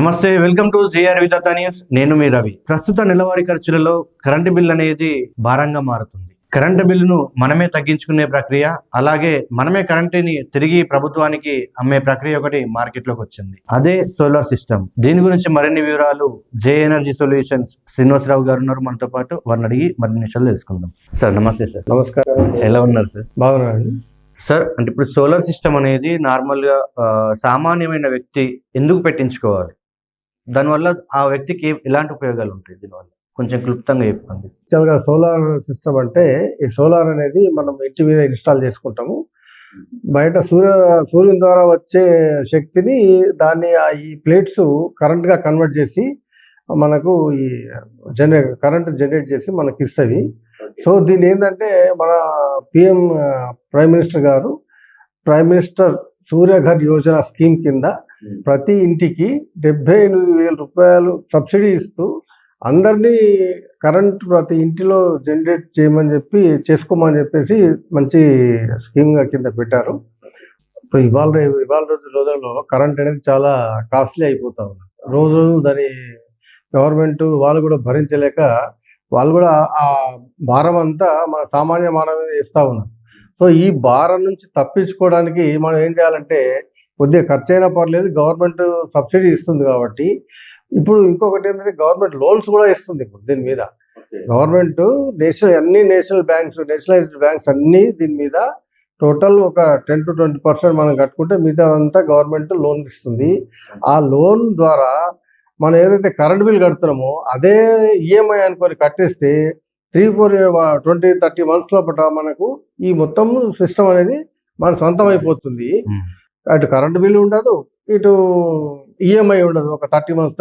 నమస్తే, welcome to JR Vidhatha news. నేను మీ రవి. ప్రస్తుత నెలవారీ ఖర్చులలో కరెంటు బిల్ అనేది భారంగా మారుతుంది. కరెంటు బిల్లును మనమే తగ్గించుకునే ప్రక్రియ, అలాగే మనమే కరెంటుని తిరిగి ప్రభుత్వానికి అమ్మే ప్రక్రియ ఒకటి మార్కెట్లోకి వచ్చింది. అదే సోలార్ సిస్టమ్. దీని గురించి మరిన్ని వివరాలు జే ఎనర్జీ సొల్యూషన్స్ శ్రీనివాసరావు గారు ఉన్నారు మనతో పాటు. వారిని అడిగి మరిన్ని విషయాలు తెలుసుకుందాం. సార్ నమస్తే. సార్ నమస్కారం. ఎలా ఉన్నారు సార్? బాగున్నానండి సార్. అంటే ఇప్పుడు సోలార్ సిస్టమ్ అనేది నార్మల్గా సామాన్యమైన వ్యక్తి ఎందుకు పెట్టించుకోవాలి? దానివల్ల ఆ వ్యక్తికి ఎలాంటి ఉపయోగాలు ఉంటాయి? దీనివల్ల కొంచెం క్లుప్తంగా చెప్పండి. యాక్చువల్గా సోలార్ సిస్టమ్ అంటే, ఈ సోలార్ అనేది మనం ఇంటి మీద ఇన్స్టాల్ చేసుకుంటాము. బయట సూర్యుని ద్వారా వచ్చే శక్తిని దాన్ని ఈ ప్లేట్స్ కరెంట్గా కన్వర్ట్ చేసి మనకు ఈ కరెంట్ జనరేట్ చేసి మనకి ఇస్తుంది. సో దీన్ని ఏంటంటే మన ప్రైమ్ మినిస్టర్ గారు సూర్యఘర్ యోజన స్కీమ్ కింద ప్రతి ఇంటికి 78,000 రూపాయలు సబ్సిడీ ఇస్తూ అందరినీ కరెంట్ ప్రతి ఇంటిలో జనరేట్ చేసుకోమని చెప్పేసి మంచి స్కీమ్ కింద పెట్టారు. ఇప్పుడు ఇవాళ రోజుల్లో కరెంట్ అనేది చాలా కాస్ట్లీ అయిపోతా ఉంది. రోజు దాని గవర్నమెంట్ వాళ్ళు కూడా భరించలేక వాళ్ళు కూడా ఆ భారం అంతా మన సామాన్య మానవ ఇస్తూ ఉన్నారు. సో ఈ భారం నుంచి తప్పించుకోవడానికి మనం ఏం చేయాలంటే, కొద్దిగా ఖర్చు అయినా పర్లేదు, గవర్నమెంట్ సబ్సిడీ ఇస్తుంది కాబట్టి. ఇప్పుడు ఇంకొకటి ఏంటంటే, గవర్నమెంట్ లోన్స్ కూడా ఇస్తుంది. ఇప్పుడు దీని మీద గవర్నమెంట్ నేషనలైజ్డ్ బ్యాంక్స్ అన్నీ దీని మీద టోటల్ ఒక 10 to 20% మనం కట్టుకుంటే మిగతా అంతా గవర్నమెంట్ లోన్ ఇస్తుంది. ఆ లోన్ ద్వారా మనం ఏదైతే కరెంట్ బిల్ కడుతున్నామో అదే ఈఎంఐ అనుకొని కట్టేస్తే 20-30 months లోపల మనకు ఈ మొత్తం సిస్టమ్ అనేది మన సొంతం అయిపోతుంది. అటు కరెంట్ బిల్ ఉండదు, ఇటు ఈఎంఐ ఉండదు ఒక 30 months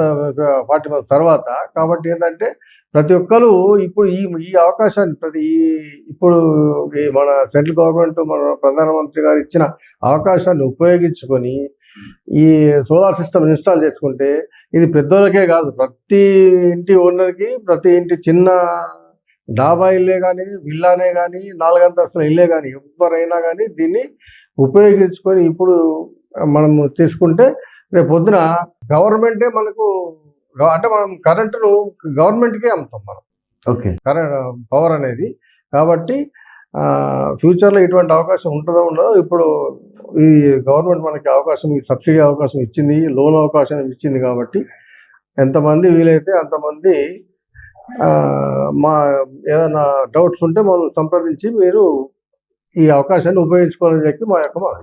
40 months తర్వాత. కాబట్టి ఏంటంటే ప్రతి ఒక్కరు ఇప్పుడు ఈ అవకాశాన్ని ఇప్పుడు మన సెంట్రల్ గవర్నమెంట్, మన ప్రధానమంత్రి గారు ఇచ్చిన అవకాశాన్ని ఉపయోగించుకొని ఈ సోలార్ సిస్టమ్ ఇన్స్టాల్ చేసుకుంటే ఇది పెద్దోళ్ళకే కాదు, ప్రతి ఇంటి ఓనర్కి, ప్రతి ఇంటి చిన్న డాబా ఇల్లే కానీ, విల్లానే కానీ, 4 అంతస్తుల ఇల్లే కానీ, ఎవరైనా కానీ దీన్ని ఉపయోగించుకొని ఇప్పుడు మనం తీసుకుంటే రేపు పొద్దున గవర్నమెంటే మనకు, అంటే మనం కరెంటును గవర్నమెంట్కే అమ్ముతాం మనం. ఓకే, పవర్ అనేది. కాబట్టి ఫ్యూచర్లో ఇటువంటి అవకాశం ఉంటుందో ఉండదో. ఇప్పుడు ఈ గవర్నమెంట్ మనకి అవకాశం, ఈ సబ్సిడీ అవకాశం ఇచ్చింది, లోన్ అవకాశం ఇచ్చింది. కాబట్టి ఎంతమంది వీలైతే అంతమంది ఏదైనా డౌట్స్ ఉంటే మనం సంప్రదించి మీరు ఈ అవకాశాన్ని ఉపయోగించుకోవాలని చెప్పి మా యొక్క మాట.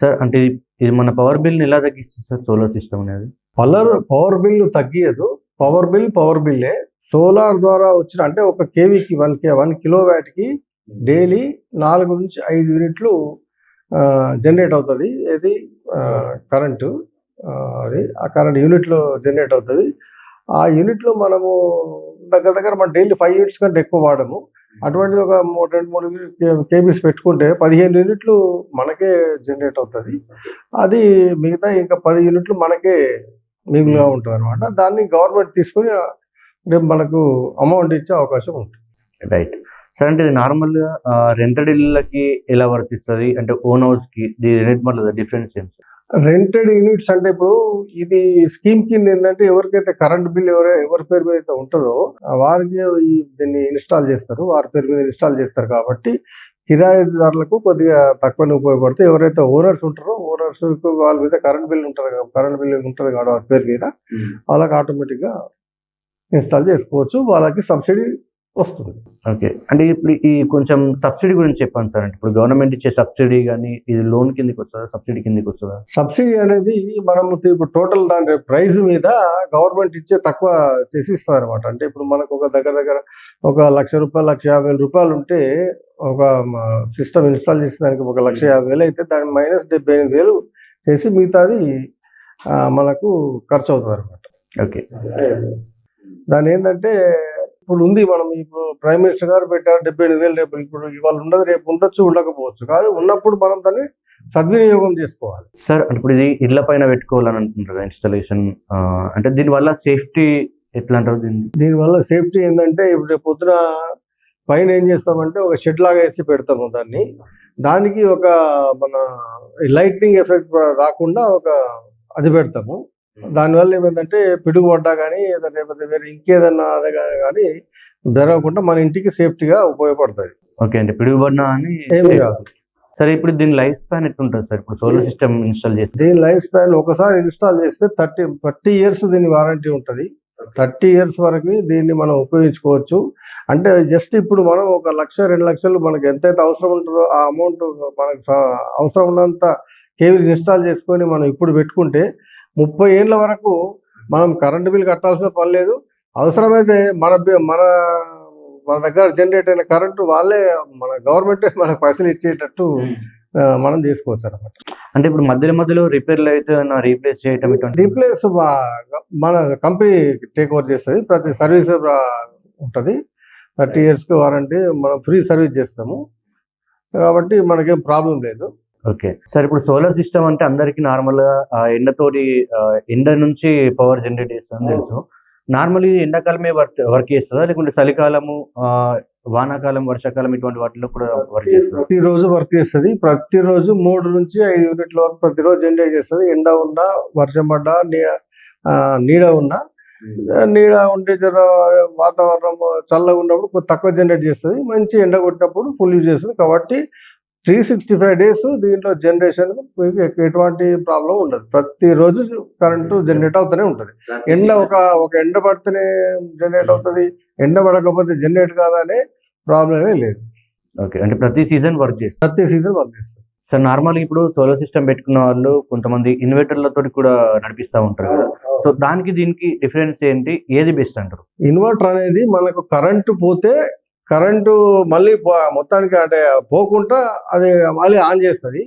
సార్ అంటే ఇది మన పవర్ బిల్ని ఎలా తగ్గిస్తుంది సార్ సోలార్ సిస్టమ్ అనేది? పవర్ బిల్ తగ్గియదు. పవర్ బిల్లే సోలార్ ద్వారా వచ్చిన, అంటే ఒక కేవీకి 1 కిలోవాట్కి డైలీ 4 నుంచి 5 యూనిట్లు జనరేట్ అవుతుంది. ఇది కరెంటు, అది ఆ కరెంట్ యూనిట్లో జనరేట్ అవుతుంది. ఆ యూనిట్లో మనము దగ్గర మన డైలీ 5 యూనిట్స్ కంటే ఎక్కువ వాడము. అటువంటిది ఒక 2-3 కేబీస్ పెట్టుకుంటే 15 యూనిట్లు మనకే జనరేట్ అవుతుంది. అది మిగతా ఇంకా 10 యూనిట్లు మనకే మిగులుగా ఉంటుంది అనమాట. దాన్ని గవర్నమెంట్ తీసుకొని రేపు మనకు అమౌంట్ ఇచ్చే అవకాశం ఉంటుంది. Right sir. అంటే ఇది నార్మల్గా రెంటెడ్ ఇళ్ళకి ఎలా వర్తిస్తుంది, అంటే ఓన్ హౌస్కి డిఫరెన్స్ ఏంటి? రెంటెడ్ యూనిట్స్ అంటే ఇప్పుడు ఇది స్కీమ్ కింద ఏంటంటే, ఎవరికైతే కరెంట్ బిల్ ఎవరి పేరు మీద అయితే ఉంటుందో వారికి దీన్ని ఇన్స్టాల్ చేస్తారు, వారి పేరు మీద ఇన్స్టాల్ చేస్తారు. కాబట్టి కిరాయిదారులకు కొద్దిగా తక్కువనే ఉపయోగపడుతుంది. ఎవరైతే ఓనర్స్ ఉంటారో ఓనర్స్ వాళ్ళ మీద కరెంట్ బిల్ ఉంటుంది కాబట్టి వారి పేరు మీద వాళ్ళకి ఆటోమేటిక్గా ఇన్స్టాల్ చేసుకోవచ్చు, వాళ్ళకి సబ్సిడీ వస్తుంది. ఓకే, అంటే ఇప్పుడు ఈ కొంచెం సబ్సిడీ గురించి చెప్పండి సార్. అంటే ఇప్పుడు గవర్నమెంట్ ఇచ్చే సబ్సిడీ కానీ ఇది లోన్ కిందకి వస్తుందా, సబ్సిడీ కిందకి వస్తుందా? సబ్సిడీ అనేది మనం ఇప్పుడు టోటల్ దాని ప్రైస్ మీద గవర్నమెంట్ ఇచ్చే తక్కువ చేసి ఇస్తుంది అనమాట. అంటే ఇప్పుడు మనకు ఒక దగ్గర ఒక ₹1,00,000 ₹1,50,000 ఉంటే, ఒక సిస్టమ్ ఇన్స్టాల్ చేసేదానికి 1,50,000 అయితే దాని -78,000 చేసి మిగతాది మనకు ఖర్చు అవుతుంది అనమాట. ఓకే, దాని ఏంటంటే ఇప్పుడు ఉంది, మనం ఇప్పుడు ప్రైమ్ మినిస్టర్ గారు పెట్టారు 78,000. ఇప్పుడు ఇవాళ ఉండదు, రేపు ఉండొచ్చు, ఉండకపోవచ్చు. కాదు, ఉన్నప్పుడు మనం దాన్ని సద్వినియోగం చేసుకోవాలి. సార్ ఇప్పుడు ఇది ఇళ్ల పైన పెట్టుకోవాలని అంటుంటారు ఇన్స్టాలేషన్, అంటే దీనివల్ల సేఫ్టీ ఎట్లా అంటారు? దీనివల్ల సేఫ్టీ ఏంటంటే, ఇప్పుడు రేపు పొద్దున పైన ఏం చేస్తామంటే ఒక షెడ్ లాగా వేసి పెడతాము. దానికి ఒక మన లైటింగ్ ఎఫెక్ట్ రాకుండా ఒక అది పెడతాము. దానివల్ల ఏమైందంటే పిడుగు పడ్డా కానీ లేకపోతే వేరే ఇంకేదన్నా అదే కానీ జరగకుండా మన ఇంటికి సేఫ్టీగా ఉపయోగపడుతుంది. ఓకే అండి, పిడుగుబడినా అని ఏమి కాదు. సరే, ఇప్పుడు దీని లైఫ్ స్పాన్ ఎట్లుంటుంది సార్? ఇప్పుడు సోలార్ సిస్టమ్ ఇన్స్టాల్ చేస్తే దీని లైఫ్ స్పాన్ ఒకసారి ఇన్స్టాల్ చేస్తే 30 ఇయర్స్ దీని వారంటీ ఉంటుంది. 30 ఇయర్స్ వరకు దీన్ని మనం ఉపయోగించుకోవచ్చు. అంటే జస్ట్ ఇప్పుడు మనం 1 లక్ష 2 లక్షలు మనకి ఎంతైతే అవసరం ఉంటుందో ఆ అమౌంట్ మనకు అవసరం ఉన్నంత కేవీ ఇన్స్టాల్ చేసుకొని మనం ఇప్పుడు పెట్టుకుంటే 30 ఏళ్ళ వరకు మనం కరెంటు బిల్ కట్టాల్సిన పని లేదు. అవసరమైతే మన దగ్గర జనరేట్ అయిన కరెంటు వాళ్ళే మన గవర్నమెంటే మనకు పైసలు ఇచ్చేటట్టు మనం చేసుకోవచ్చు అనమాట. అంటే ఇప్పుడు మధ్యలో రిపేర్లు అయితే రీప్లేస్ చేయటం ఇటువంటి రీప్లేస్ మన కంపెనీ టేక్ ఓవర్ చేస్తుంది. ప్రతి సర్వీస్ ఉంటుంది. 30 ఇయర్స్కి వారంటీ, మనం ఫ్రీ సర్వీస్ చేస్తాము కాబట్టి మనకేం ప్రాబ్లం లేదు. ఓకే సార్, ఇప్పుడు సోలార్ సిస్టమ్ అంటే అందరికి నార్మల్గా ఎండ నుంచి పవర్ జనరేట్ చేస్తుందని తెలుసు. నార్మల్లీ ఎండాకాలమే వర్క్ చేస్తుందా, లేకుంటే చలికాలము, వానాకాలం, వర్షాకాలం ఇటువంటి వాటిలో కూడా వర్క్ చేస్తుంది? ప్రతిరోజు వర్క్ చేస్తుంది. ప్రతిరోజు 3 నుంచి 5 యూనిట్ల వరకు ప్రతిరోజు జనరేట్ చేస్తుంది. ఎండ ఉన్నా, వర్షం పడ్డా, నీడ ఉన్నా, నీడ ఉంటే జర వాతావరణం చల్లగా ఉన్నప్పుడు కొంచెం తక్కువ జనరేట్ చేస్తుంది. మంచి ఎండ కొట్టినప్పుడు ఫుల్ యూజ్ చేస్తుంది. కాబట్టి 365 డేస్ దీంట్లో జనరేషన్ ఎటువంటి ప్రాబ్లం ఉండదు. ప్రతిరోజు కరెంటు జనరేట్ అవుతూనే ఉంటుంది. ఎండ ఒక ఎండ పడితేనే జనరేట్ అవుతుంది, ఎండ పడకపోతే జనరేట్ కాదనే ప్రాబ్లమే లేదు. ఓకే, అంటే ప్రతి సీజన్ వర్క్ చేస్తుంది. ప్రతి సీజన్ వర్క్ చేస్తుంది. సార్, నార్మల్గా ఇప్పుడు సోలార్ సిస్టమ్ పెట్టుకున్న వాళ్ళు కొంతమంది ఇన్వర్టర్లతో కూడా నడిపిస్తూ ఉంటారు కదా. సో దానికి దీనికి డిఫరెన్స్ ఏంటి? ఏది బెస్ట్ అంటారు? ఇన్వర్టర్ అనేది మనకు కరెంటు పోతే కరెంటు మళ్ళీ మొత్తానికి అంటే పోకుండా అది మళ్ళీ ఆన్ చేస్తుంది.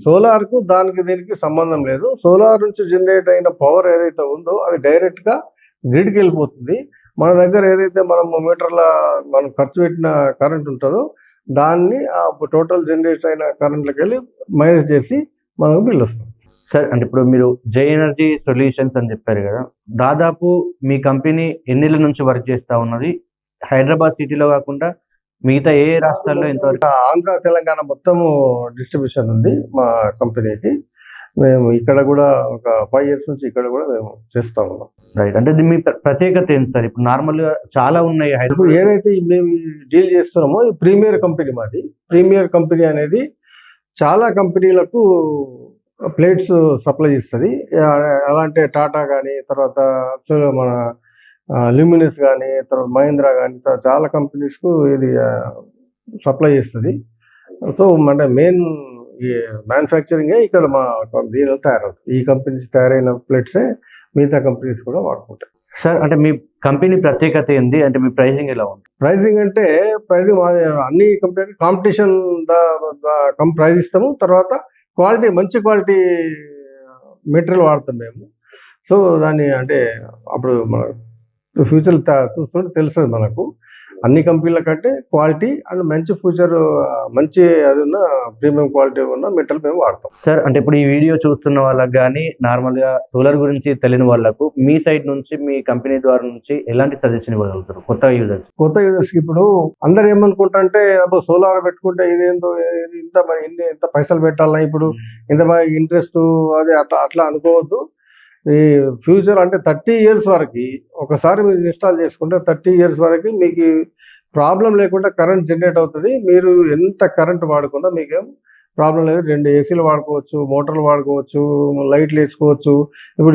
సోలార్కు దానికి దీనికి సంబంధం లేదు. సోలార్ నుంచి జనరేట్ అయిన పవర్ ఏదైతే ఉందో అది డైరెక్ట్గా గ్రిడ్కి వెళ్ళిపోతుంది. మన దగ్గర ఏదైతే మనం ఖర్చు పెట్టిన కరెంట్ ఉంటుందో దాన్ని ఆ టోటల్ జనరేట్ అయిన కరెంట్లోకి వెళ్ళి మైనస్ చేసి మనకు బిల్ వస్తుంది. సార్, అంటే ఇప్పుడు మీరు జై ఎనర్జీ సొల్యూషన్స్ అని చెప్పారు కదా, దాదాపు మీ కంపెనీ ఎన్నేళ్ళ నుంచి వర్క్ చేస్తూ ఉన్నది? హైదరాబాద్ సిటీలో కాకుండా మిగతా ఏ రాష్ట్రాల్లో ఎంతవరకు? ఆంధ్ర, తెలంగాణ మొత్తము డిస్ట్రిబ్యూషన్ ఉంది మా కంపెనీకి. మేము ఇక్కడ కూడా ఒక 5 ఇయర్స్ నుంచి ఇక్కడ కూడా మేము చేస్తా ఉన్నాం. రైట్, అంటే మీ ప్రత్యేకత ఏంటి సార్? ఇప్పుడు నార్మల్గా చాలా ఉన్నాయి ఇప్పుడు ఏదైతే మేము డీల్ చేస్తున్నామో ఈ ప్రీమియర్ కంపెనీ మాది. ప్రీమియర్ కంపెనీ అనేది చాలా కంపెనీలకు ప్లేట్స్ సప్లై చేస్తుంది. ఎలా అంటే టాటా కానీ, తర్వాత మన ల్యూమినస్ కానీ, తర్వాత మహీంద్రా కానీ, చాలా కంపెనీస్కు ఇది సప్లై చేస్తుంది. సో అంటే మెయిన్ ఈ మ్యానుఫ్యాక్చరింగే ఇక్కడ మా దీనిలో తయారవుతుంది. ఈ కంపెనీ తయారైన ప్లేట్సే మిగతా కంపెనీస్ కూడా వాడుకుంటాయి. సార్, అంటే మీ కంపెనీ ప్రత్యేకత ఏంది? అంటే మీ ప్రైసింగ్ ఎలా ఉంది? ప్రైసింగ్ అంటే అన్ని కంపెనీ కాంపిటీషన్ ప్రైస్ ఇస్తాము. తర్వాత క్వాలిటీ, మంచి క్వాలిటీ మెటీరియల్ వాడతాం మేము. సో దాన్ని అంటే అప్పుడు మన ఫ్యూచర్ చూస్తుంటే తెలుస్తుంది మనకు. అన్ని కంపెనీల కంటే క్వాలిటీ అండ్ మంచి ఫ్యూచర్, మంచి అది ఉన్న ప్రీమియం క్వాలిటీ ఉన్న మెటీరియల్ మేము వాడతాం. సార్, అంటే ఇప్పుడు ఈ వీడియో చూస్తున్న వాళ్ళకి కానీ, నార్మల్గా సోలార్ గురించి తెలియని వాళ్ళకు మీ సైడ్ నుంచి, మీ కంపెనీ ద్వారా నుంచి ఎలాంటి సజెషన్ ఇవ్వగలుగుతారు కొత్త యూజర్స్కి? ఇప్పుడు అందరు ఏమనుకుంటారంటే సోలార్ పెట్టుకుంటే ఇదేందో ఇంత పైసలు పెట్టాలన్నా, ఇప్పుడు ఇంత ఇంట్రెస్ట్ అది అట్లా అనుకోవద్దు. ఈ ఫ్యూచర్ అంటే 30 ఇయర్స్ వరకు ఒకసారి మీరు ఇన్స్టాల్ చేసుకుంటే 30 ఇయర్స్ వరకు మీకు ప్రాబ్లం లేకుండా కరెంట్ జనరేట్ అవుతుంది. మీరు ఎంత కరెంట్ వాడుకున్నా మీకేం ప్రాబ్లం లేదు. 2 ఏసీలు వాడుకోవచ్చు, మోటార్లు వాడుకోవచ్చు, లైట్లు వేసుకోవచ్చు.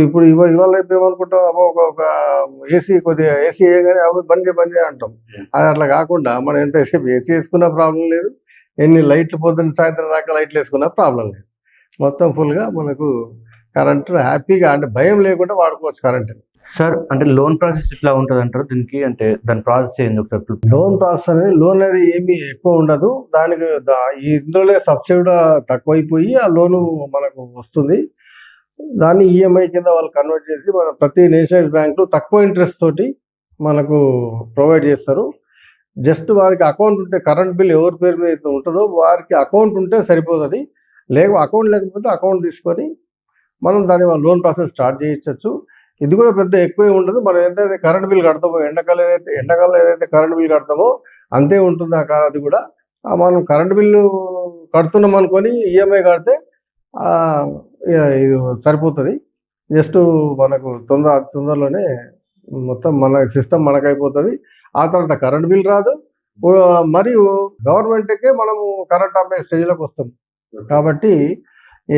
ఇప్పుడు ఇవాళ ఏమనుకుంటాం, ఒక కొద్దిగా ఏసీ వేయగానే బంద్ చేయ అంటాం. అది అట్లా కాకుండా మనం ఎంతసేపు ఏసీ వేసుకున్నా ప్రాబ్లం లేదు, ఎన్ని లైట్లు పొద్దున్న సాయంత్రం దాకా లైట్లు వేసుకున్నా ప్రాబ్లం లేదు. మొత్తం ఫుల్గా మనకు కరెంట్ హ్యాపీగా అంటే భయం లేకుండా వాడుకోవచ్చు కరెంట్. సార్, అంటే లోన్ ప్రాసెస్ ఇట్లా ఉంటుంది అంటారు దీనికి? అంటే దాని ప్రాసెస్ ఏంది ఒకసారి? లోన్ ప్రాసెస్ అనేది ఏమీ ఎక్కువ ఉండదు. దానికి ఇందులోనే సబ్సిడీ కూడా తక్కువైపోయి ఆ లోను మనకు వస్తుంది. దాన్ని ఈఎంఐ కింద వాళ్ళు కన్వర్ట్ చేసి మన ప్రతి నేషనల్ బ్యాంకులు తక్కువ ఇంట్రెస్ట్ తోటి మనకు ప్రొవైడ్ చేస్తారు. జస్ట్ వారికి అకౌంట్ ఉంటే, కరెంట్ బిల్ ఎవరి పేరు మీద ఉంటుందో వారికి అకౌంట్ ఉంటే సరిపోతుంది. అకౌంట్ లేకపోతే అకౌంట్ తీసుకొని మనం దాన్ని లోన్ ప్రాసెస్ స్టార్ట్ చేయొచ్చు. ఇది కూడా పెద్ద ఎక్కువే ఉండదు. మనం ఎంతైతే కరెంట్ బిల్ కడతామో, ఎండాకాలం ఏదైతే కరెంట్ బిల్ కడతామో అంతే ఉంటుంది అది కూడా. మనం కరెంట్ బిల్లు కడుతున్నాం అనుకొని ఈఎంఐ కడితే ఇది సరిపోతుంది. జస్ట్ మనకు తొందరలోనే మొత్తం మన సిస్టమ్ మనకైపోతుంది. ఆ తర్వాత కరెంట్ బిల్ రాదు. మరియు గవర్నమెంట్కే మనము కరెంట్ అమ్మే స్టేజ్లోకి వస్తాం. కాబట్టి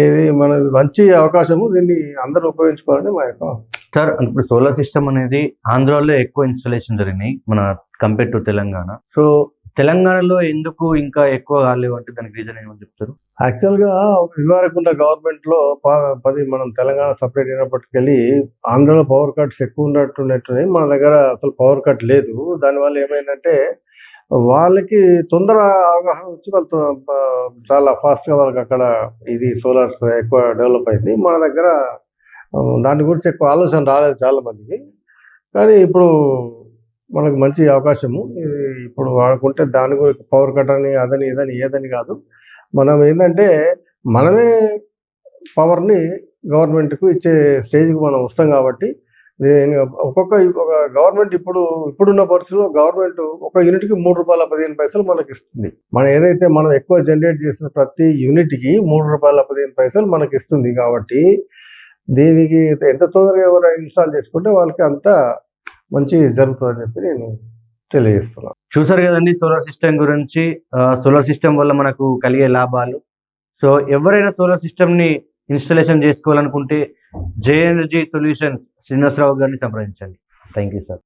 ఇది మన మంచి అవకాశము. దీన్ని అందరూ ఉపయోగించుకోవాలని మా యొక్క. సార్ ఇప్పుడు సోలార్ సిస్టమ్ అనేది ఆంధ్రాలో ఎక్కువ ఇన్స్టాలేషన్ జరిగినాయి మన కంపేర్ టు తెలంగాణ. సో తెలంగాణలో ఎందుకు ఇంకా ఎక్కువ కాలేవు అంటే దానికి రీజన్ ఏమని చెప్తారు? యాక్చువల్గా ఇదివరకున్న గవర్నమెంట్లో మనం తెలంగాణ సపరేట్ అయినప్పటికెళ్ళి ఆంధ్రలో పవర్ కట్స్ ఎక్కువ ఉన్నట్టున్నాయి. మన దగ్గర అసలు పవర్ కట్ లేదు. దానివల్ల ఏమైందంటే వాళ్ళకి తొందర అవగాహన వచ్చి వాళ్ళు చాలా ఫాస్ట్గా వాళ్ళకి అక్కడ ఇది సోలార్స్ ఎక్కువ డెవలప్ అయింది. మన దగ్గర దాని గురించి ఎక్కువ ఆలోచన రాలేదు చాలా మందికి. కానీ ఇప్పుడు మనకు మంచి అవకాశము. ఇది ఇప్పుడు వాడుకుంటే దాని గురించి పవర్ కట్ అని అదని ఇదని ఏదని కాదు. మనం ఏంటంటే మనమే పవర్ని గవర్నమెంట్కు ఇచ్చే స్టేజ్కి మనం వస్తాం. కాబట్టి ఒక గవర్నమెంట్ ఇప్పుడున్న పరిస్థితుల్లో గవర్నమెంట్ ఒక యూనిట్కి ₹3.15 మనకి ఇస్తుంది. మనం ఏదైతే మనం ఎక్కువ జనరేట్ చేసిన ప్రతి యూనిట్కి ₹3.15 మనకి ఇస్తుంది. కాబట్టి దీనికి ఎంత తొందరగా ఎవరు ఇన్స్టాల్ చేసుకుంటే వాళ్ళకి అంత మంచి జరుగుతుందని చెప్పి నేను తెలియజేస్తున్నాను. చూసారు కదండి సోలార్ సిస్టమ్ గురించి. సోలార్ సిస్టమ్ వల్ల మనకు కలిగే లాభాలు. సో ఎవరైనా సోలార్ సిస్టమ్ని ఇన్స్టాలేషన్ చేసుకోవాలనుకుంటే జే ఎనర్జీ సొల్యూషన్స్ శ్రీనివాసరావు గారిని సంప్రదించండి. Thank you sir.